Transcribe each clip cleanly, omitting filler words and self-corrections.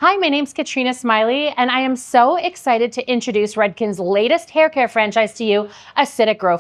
Hi, my name's Katrina Smiley, and I am so excited to introduce Redken's latest hair care franchise to you, Acidic Grow.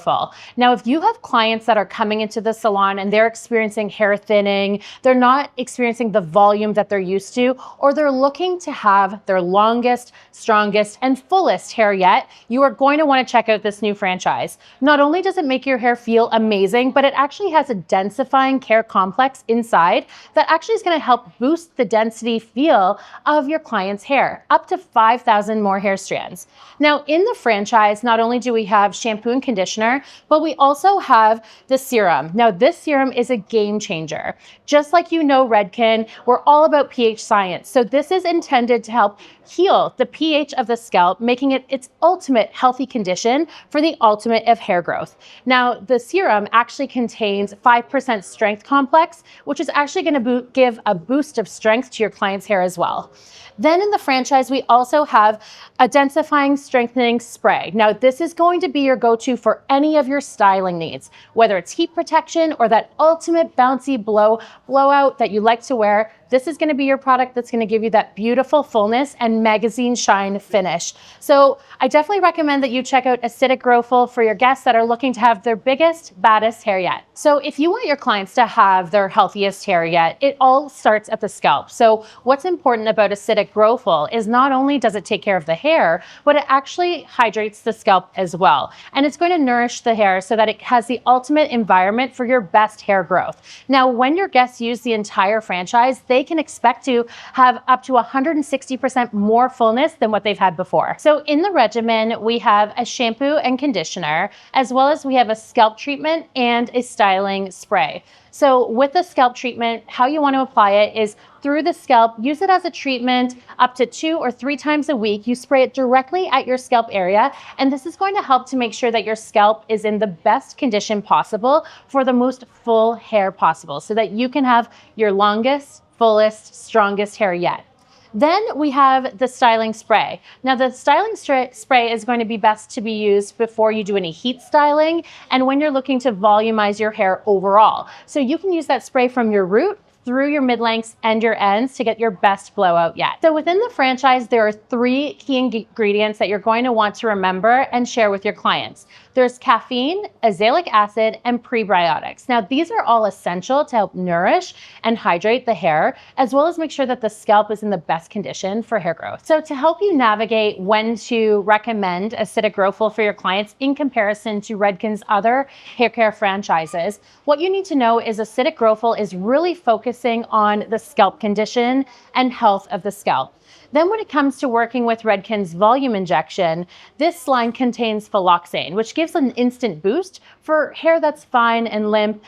Now, if you have clients that are coming into the salon and they're experiencing hair thinning, they're not experiencing the volume that they're used to, or they're looking to have their longest, strongest, and fullest hair yet, you are going to want to check out this new franchise. Not only does it make your hair feel amazing, but it actually has a densifying care complex inside that actually is going to help boost the density feel of your client's hair, up to 5,000 more hair strands. Now, in the franchise, not only do we have shampoo and conditioner, but we also have the serum. Now, this serum is a game changer. Just like you know, Redken, we're all about pH science. So this is intended to help heal the pH of the scalp, making it its ultimate healthy condition for the ultimate of hair growth. Now, the serum actually contains 5% strength complex, which is actually going to give a boost of strength to your client's hair as well. Then in the franchise, we also have a densifying strengthening spray. Now, this is going to be your go-to for any of your styling needs, whether it's heat protection or that ultimate bouncy blowout that you like to wear. This is going to be your product that's going to give you that beautiful fullness and magazine shine finish. So I definitely recommend that you check out Acidic Grow for your guests that are looking to have their biggest, baddest hair yet. So if you want your clients to have their healthiest hair yet, it all starts at the scalp. So what's important about Acidic Grow is not only does it take care of the hair, but it actually hydrates the scalp as well. And it's going to nourish the hair so that it has the ultimate environment for your best hair growth. Now, when your guests use the entire franchise, they can expect to have up to 160% more fullness than what they've had before. So in the regimen, we have a shampoo and conditioner, as well as we have a scalp treatment and a styling spray. So with the scalp treatment, how you want to apply it is through the scalp. Use it as a treatment up to 2 or 3 times a week. You spray it directly at your scalp area, and this is going to help to make sure that your scalp is in the best condition possible for the most full hair possible, so that you can have your longest, fullest, strongest hair yet. Then we have the styling spray. Now, the styling spray is going to be best to be used before you do any heat styling and when you're looking to volumize your hair overall. So you can use that spray from your root through your mid-lengths and your ends to get your best blowout yet. So within the franchise, there are 3 key ingredients that you're going to want to remember and share with your clients. There's caffeine, azelaic acid, and prebiotics. Now, these are all essential to help nourish and hydrate the hair, as well as make sure that the scalp is in the best condition for hair growth. So to help you navigate when to recommend Acidic Grow for your clients in comparison to Redken's other hair care franchises, what you need to know is Acidic Grow is really focusing on the scalp condition and health of the scalp. Then when it comes to working with Redken's volume injection, this line contains phylloxane, which gives an instant boost for hair that's fine and limp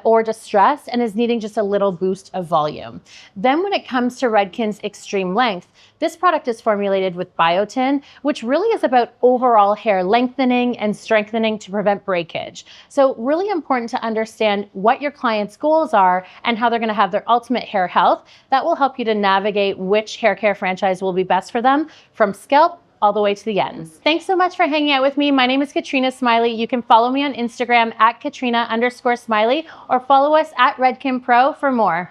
or distressed and is needing just a little boost of volume. Then when it comes to Redken's extreme length, this product is formulated with biotin, which really is about overall hair lengthening and strengthening to prevent breakage. So really important to understand what your client's goals are and how they're going to have their ultimate hair health. That will help you to navigate which hair care franchise will be best for them, from scalp all the way to the ends. Thanks so much for hanging out with me. My name is Katrina Smiley. You can follow me on Instagram at Katrina_Smiley or follow us at Redken Pro for more.